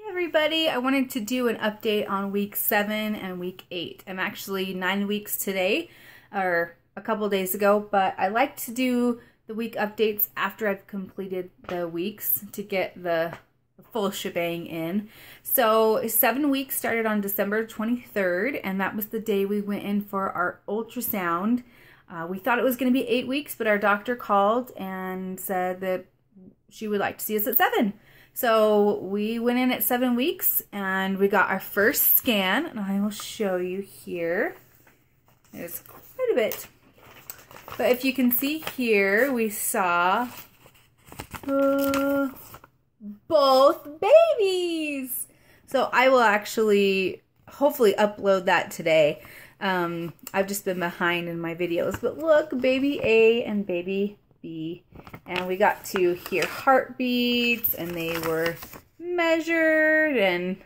Everybody, I wanted to do an update on week 7 and week 8. I'm actually 9 weeks today, or a couple days ago, but I like to do the week updates after I've completed the weeks to get the full shebang in. So 7 weeks started on December 23rd, and that was the day we went in for our ultrasound. We thought it was going to be 8 weeks, but our doctor called and said that she would like to see us at 7. So we went in at 7 weeks and we got our first scan, and I will show you here. There's quite a bit. But if you can see here, we saw both babies. So I will actually hopefully upload that today. I've just been behind in my videos, but look, baby A and baby B, and we got to hear heartbeats, and they were measured and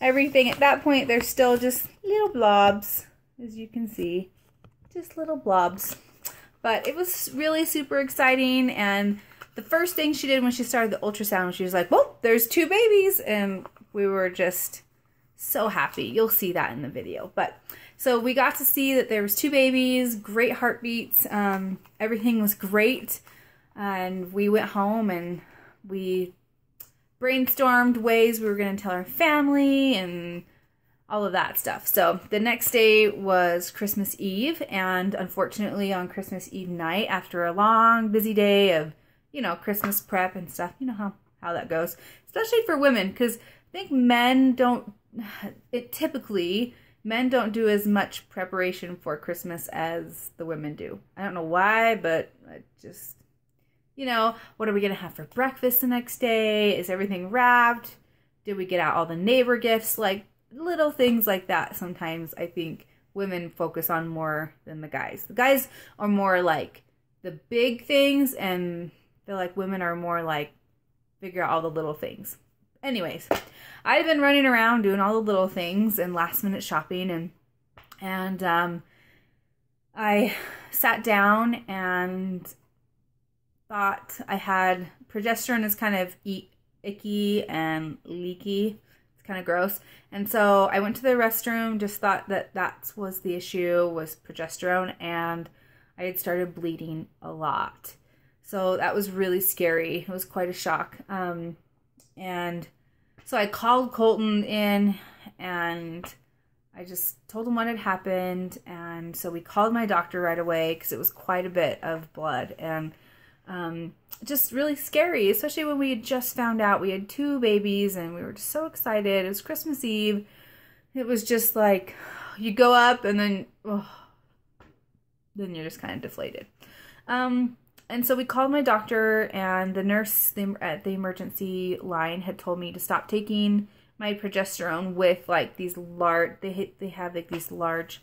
everything. At that point, they're still just little blobs, as you can see, just little blobs. But it was really super exciting, and the first thing she did when she started the ultrasound, she was like, well, there's 2 babies, and we were just so happy. You'll see that in the video. But so we got to see that there was 2 babies, great heartbeats, everything was great, and we went home and we brainstormed ways we were going to tell our family and all of that stuff. So the next day was Christmas Eve, and unfortunately on Christmas Eve night, after a long, busy day of, you know, Christmas prep and stuff, you know how that goes, especially for women, because I think men don't, typically, men don't do as much preparation for Christmas as the women do. I don't know why, but I just, you know, what are we going to have for breakfast the next day? Is everything wrapped? Did we get out all the neighbor gifts? Like, little things like that sometimes I think women focus on more than the guys. The guys are more like the big things, and I feel like women are more like figure out all the little things. Anyways, I've been running around doing all the little things and last minute shopping, and I sat down and thought I had, progesterone is kind of icky and leaky. It's kind of gross. And so I went to the restroom, just thought that was the issue, was progesterone, and I had started bleeding a lot. So that was really scary. It was quite a shock. And so I called Colton in, and I just told him what had happened. And so we called my doctor right away because it was quite a bit of blood, and just really scary, especially when we had just found out we had 2 babies and we were just so excited. It was Christmas Eve. It was just like you go up and then you're just kind of deflated. And so we called my doctor, and the nurse at the emergency line had told me to stop taking my progesterone with like these large, they have like these large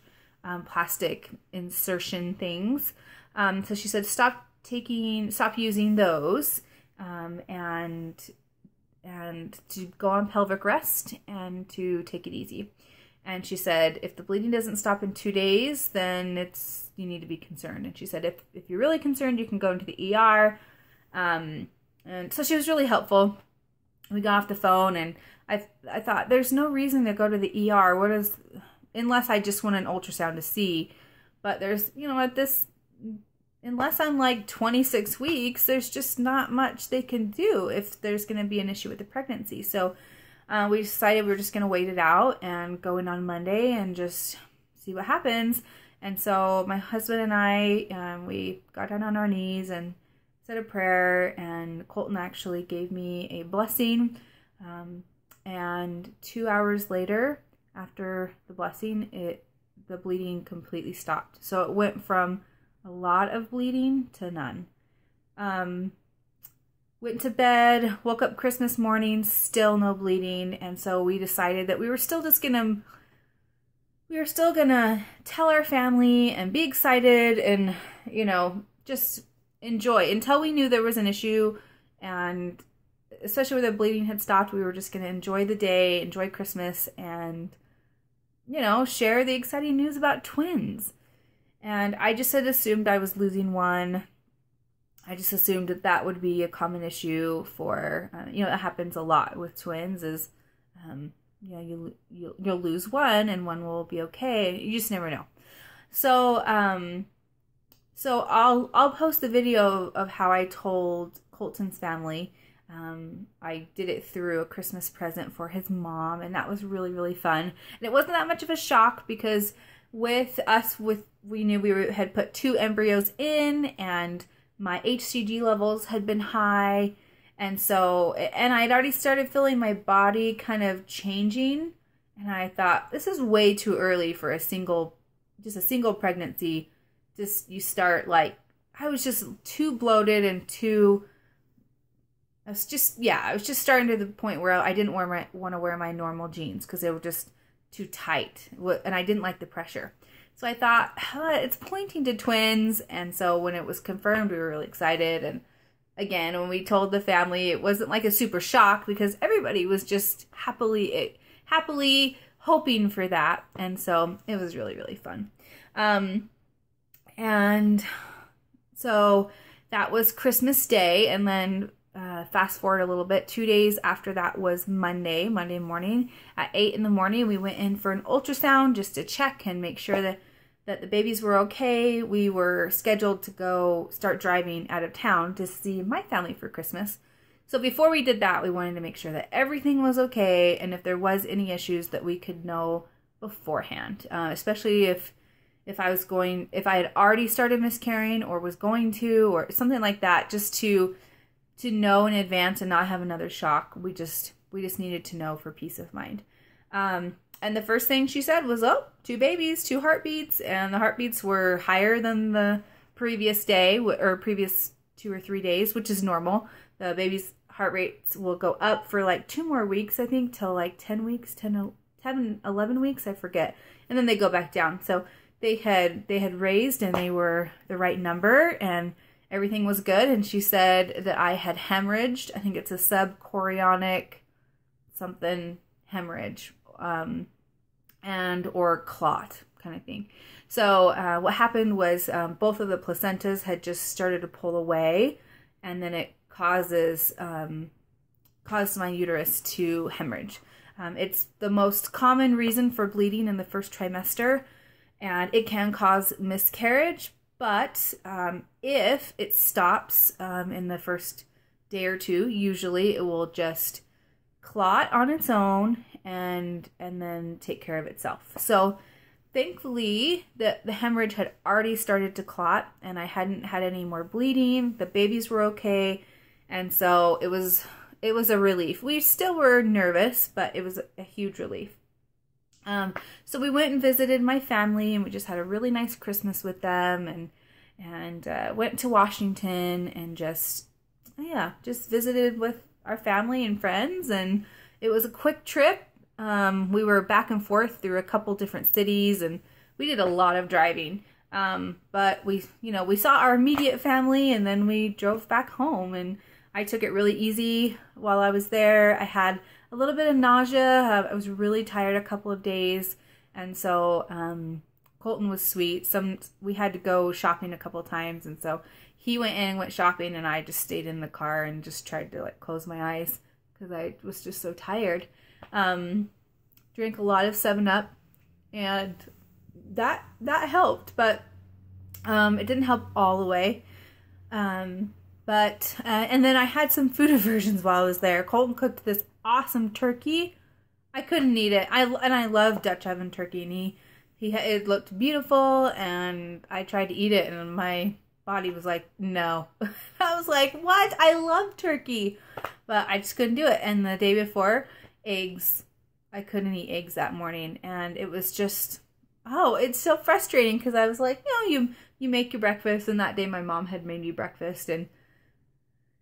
plastic insertion things. So she said stop using those, and to go on pelvic rest and to take it easy. And she said, if the bleeding doesn't stop in 2 days, then you need to be concerned. And she said, if you're really concerned, you can go into the ER. And so she was really helpful. We got off the phone, and I thought, there's no reason to go to the ER. Unless I just want an ultrasound to see. But there's, you know, unless I'm like 26 weeks, there's just not much they can do if there's going to be an issue with the pregnancy. So we decided we were just going to wait it out and go in on Monday and just see what happens. And so my husband and I, we got down on our knees and said a prayer, and Colton actually gave me a blessing. And 2 hours later, after the blessing, the bleeding completely stopped. So it went from a lot of bleeding to none. Went to bed, woke up Christmas morning, still no bleeding, and so we decided that we were still gonna tell our family and be excited and, you know, just enjoy until we knew there was an issue. And especially when the bleeding had stopped, we were just gonna enjoy the day, enjoy Christmas, and, you know, share the exciting news about twins. And I just had assumed I was losing one. I just assumed that that would be a common issue for, you know, it happens a lot with twins, is you know, you'll lose one and one will be okay. You just never know. So, so I'll post a video of how I told Colton's family. I did it through a Christmas present for his mom, and that was really, really fun. And it wasn't that much of a shock because with us, we knew had put 2 embryos in, and my HCG levels had been high. And so, and I'd already started feeling my body kind of changing. And I thought, this is way too early for just a single pregnancy. You start like, I was just too bloated and I was just starting to the point where I didn't want to wear my normal jeans because they were just too tight. And I didn't like the pressure. So I thought, it's pointing to twins. And so when it was confirmed, we were really excited. And again, when we told the family, it wasn't like a super shock because everybody was just happily hoping for that. And so it was really, really fun. And so that was Christmas Day. And then fast forward a little bit, 2 days after that was Monday morning at 8 in the morning. We went in for an ultrasound just to check and make sure that the babies were okay. We were scheduled to go start driving out of town to see my family for Christmas. So before we did that, we wanted to make sure that everything was okay, and if there was any issues that we could know beforehand, especially if I had already started miscarrying or was going to, or something like that, just to know in advance and not have another shock. We just needed to know for peace of mind. And the first thing she said was, 2 babies, 2 heartbeats. And the heartbeats were higher than the previous day or previous 2 or 3 days, which is normal. The baby's heart rates will go up for like 2 more weeks, I think, till like 10 weeks, 10, 11 weeks, I forget. And then they go back down. So they had raised and they were the right number and everything was good. And she said that I had hemorrhaged. I think it's a subchorionic something hemorrhage. And or clot kind of thing. So what happened was both of the placentas had just started to pull away, and then it caused my uterus to hemorrhage. It's the most common reason for bleeding in the first trimester, and it can cause miscarriage, but if it stops in the first day or 2, usually it will just clot on its own and then take care of itself. So thankfully the hemorrhage had already started to clot and I hadn't had any more bleeding. The babies were okay. And so it was a relief. We still were nervous, but it was a huge relief. So we went and visited my family and we just had a really nice Christmas with them and went to Washington and just visited with our family and friends, and it was a quick trip. We were back and forth through a couple different cities and we did a lot of driving. But we saw our immediate family and then we drove back home, and I took it really easy while I was there. I had a little bit of nausea. I was really tired a couple of days. And so, Colton was sweet. We had to go shopping a couple of times. And so he went shopping, and I just stayed in the car and just tried to like close my eyes because I was just so tired. Drank a lot of 7-Up, and that helped, but it didn't help all the way. And then I had some food aversions while I was there. Colton cooked this awesome turkey. I couldn't eat it. I love Dutch oven turkey, and it looked beautiful, and I tried to eat it, and my body was like, no. I was like, what? I love turkey, but I just couldn't do it. And the day before, eggs. I couldn't eat eggs that morning, and it was just, it's so frustrating because I was like, you make your breakfast, and that day my mom had made me breakfast, and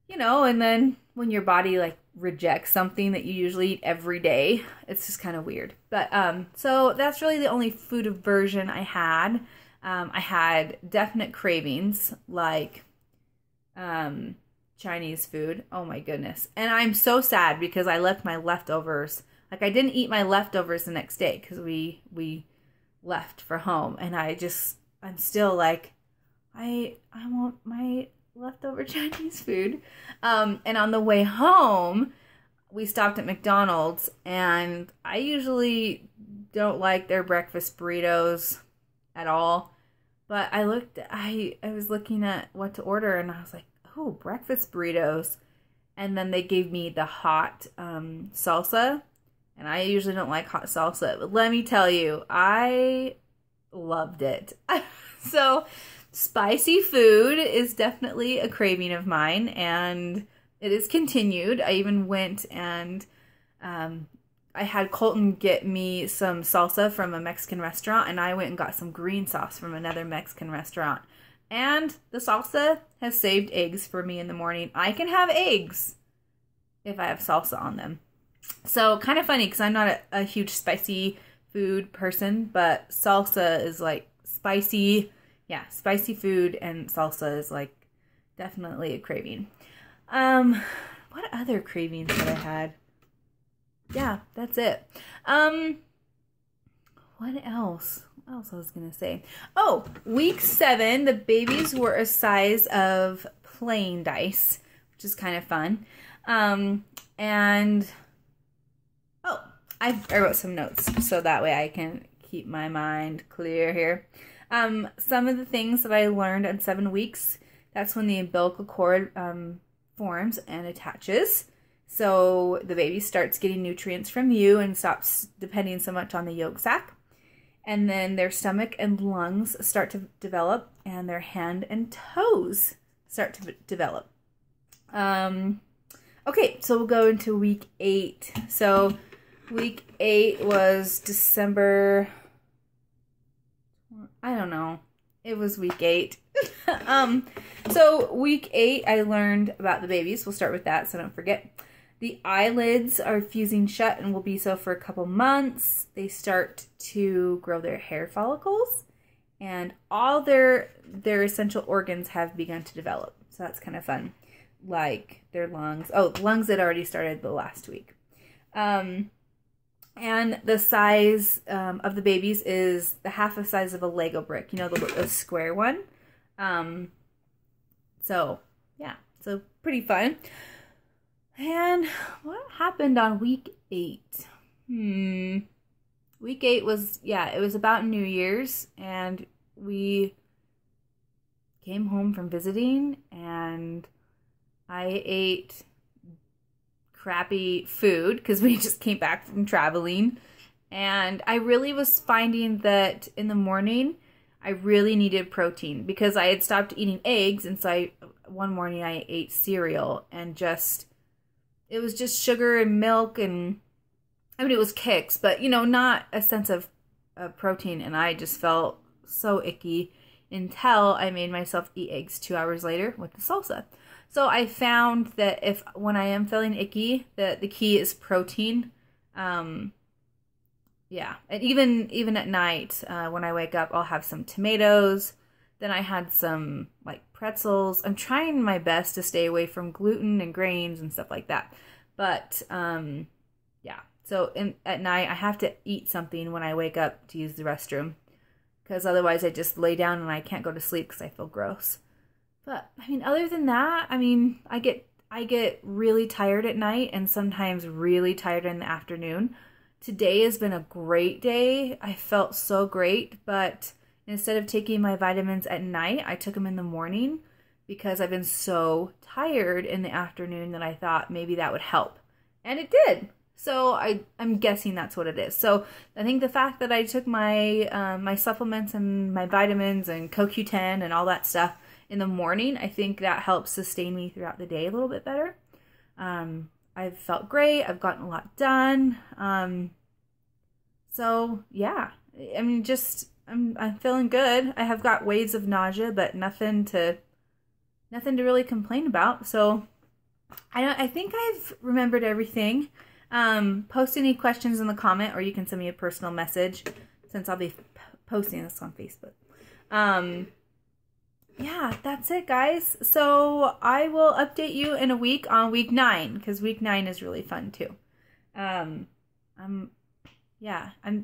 and then when your body like rejects something that you usually eat every day, it's just kind of weird. But so that's really the only food aversion I had. I had definite cravings like Chinese food. Oh my goodness. And I'm so sad because I left my leftovers. Like I didn't eat my leftovers the next day because we left for home, and I'm still like, I want my leftover Chinese food. And on the way home, we stopped at McDonald's, and I usually don't like their breakfast burritos at all. But I was looking at what to order, and I was like, oh, breakfast burritos. And then they gave me the hot salsa. And I usually don't like hot salsa, but let me tell you, I loved it. So spicy food is definitely a craving of mine, and it is continued. I even went and I had Colton get me some salsa from a Mexican restaurant, and I went and got some green sauce from another Mexican restaurant. And the salsa has saved eggs for me in the morning. I can have eggs if I have salsa on them. So kind of funny because I'm not a huge spicy food person, but salsa is like spicy. Yeah, spicy food and salsa is like definitely a craving. What other cravings that I had? Yeah, that's it. What else? What else I was gonna say? Oh, week 7, the babies were a size of playing dice, which is kind of fun. And oh, I wrote some notes so that way I can keep my mind clear here. Some of the things that I learned in 7 weeks, that's when the umbilical cord forms and attaches. So the baby starts getting nutrients from you and stops depending so much on the yolk sac. And then their stomach and lungs start to develop, and their hand and toes start to develop. Okay, so we'll go into week 8. So week 8 was December, I don't know. It was week 8. So week 8, I learned about the babies. We'll start with that so don't forget. The eyelids are fusing shut and will be so for a couple months. They start to grow their hair follicles, and all their essential organs have begun to develop. So that's kind of fun. Like their lungs. Oh, the lungs had already started the last week. And the size of the babies is the half the size of a Lego brick. You know, the square one. So, yeah. So, pretty fun. And what happened on week 8? Week 8 was, yeah, it was about New Year's. And we came home from visiting, and I ate crappy food because we just came back from traveling, and I really was finding that in the morning I really needed protein because I had stopped eating eggs, and so one morning I ate cereal, and it was just sugar and milk, and I mean it was Kix, but you know, not a sense of protein, and I just felt so icky until I made myself eat eggs 2 hours later with the salsa. So I found that when I am feeling icky, that the key is protein. Yeah, and even at night, when I wake up, I'll have some tomatoes. Then I had some like pretzels. I'm trying my best to stay away from gluten and grains and stuff like that. But yeah, so at night I have to eat something when I wake up to use the restroom, because otherwise I just lay down and I can't go to sleep because I feel gross. But I mean, other than that, I mean, I get really tired at night and sometimes really tired in the afternoon. Today has been a great day. I felt so great, but instead of taking my vitamins at night, I took them in the morning because I've been so tired in the afternoon that I thought maybe that would help. And it did. So I'm guessing that's what it is. So I think the fact that I took my my supplements and my vitamins and CoQ10 and all that stuff in the morning, I think that helps sustain me throughout the day a little bit better. I've felt great. I've gotten a lot done. So yeah, I mean, just I'm feeling good. I have got waves of nausea, but nothing to really complain about. So I think I've remembered everything. Post any questions in the comment, or you can send me a personal message since I'll be posting this on Facebook. Yeah, that's it, guys. So I will update you in a week on week 9, because week 9 is really fun too. I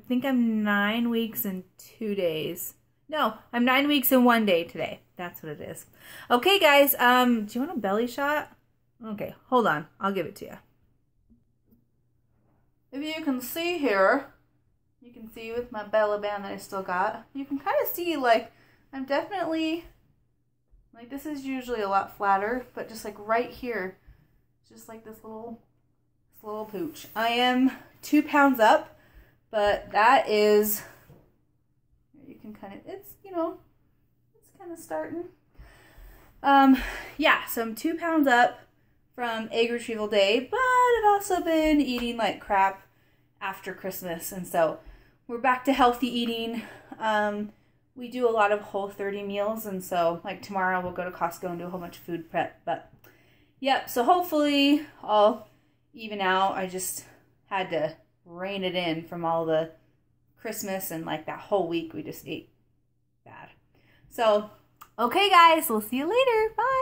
think I'm 9 weeks and 2 days. No, I'm 9 weeks and 1 day today. That's what it is. Okay, guys. Do you want a belly shot? Okay, hold on. I'll give it to you. if you can see here, you can see with my Bella band that I still got, you can kind of see like I'm definitely, like this is usually a lot flatter, but just like right here, just like this little pooch. I am 2 pounds up, but that is, you can kind of, it's, you know, it's kind of starting. Yeah, so I'm 2 pounds up from egg retrieval day, but I've also been eating like crap after Christmas, and so we're back to healthy eating. We do a lot of Whole30 meals, and so like tomorrow we'll go to Costco and do a whole bunch of food prep, but yep, so hopefully I'll even out. I just had to rein it in from all the Christmas and like that whole week we just ate bad. So, okay guys, we'll see you later. Bye.